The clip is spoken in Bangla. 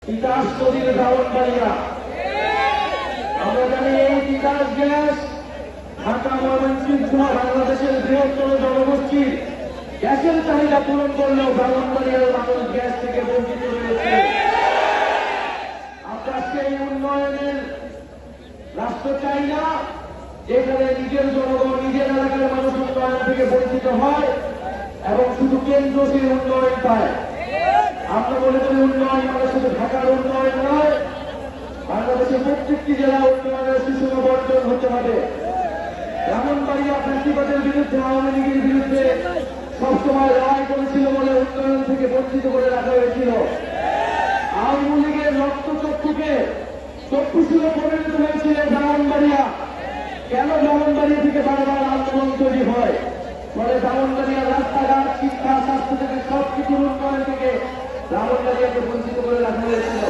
তিতাস নদীর ব্রাহ্মণবাড়িয়া। আমরা জানি এই তিতাস গ্যাস ঢাকা ময়মনসিংহ সহ বাংলাদেশের বৃহত্তর জনগোষ্ঠীর গ্যাসের চাহিদা পূরণ করলেও ব্রাহ্মণবাড়িয়ার মানুষ গ্যাস থেকে বঞ্চিত রয়েছে। আমরা সেই উন্নয়নের রাষ্ট্র চাই না যেখানে নিজের জনগণ নিজের এলাকার মানুষ উন্নয়ন থেকে বঞ্চিত হয় এবং শুধু কেন্দ্র সেই উন্নয়ন পায়। আমরা মনে করি উন্নয়ন মানে শুধু ঢাকার উন্নয়ন নয়, বাংলাদেশের প্রত্যেকটি জেলা উন্নয়নের সুষম বন্টন হতে হবে। ব্রাহ্মণবাড়িয়া ফ্যাসিবাদের বিরুদ্ধে, আওয়ামী লীগের বিরুদ্ধে সবসময় লড়াই করেছিল বলে উন্নয়ন থেকে বঞ্চিত করে রাখা হয়েছিল। আওয়ামী লীগের রক্তচক্ষুকে চক্ষুশূলে পরিণত হয়েছিল ব্রাহ্মণবাড়িয়া। কেন ব্রাহ্মণবাড়িয়া থেকে বারবার আন্দোলন তৈরি হয়? ফলে ব্রাহ্মণবাড়িয়ার রাস্তাঘাট, শিক্ষা, স্বাস্থ্য থেকে সবকিছুর উন্নয়ন থেকে ব্রাহ্মণবাড়িয়াকে বঞ্চিত করে রাখা হয়েছিল।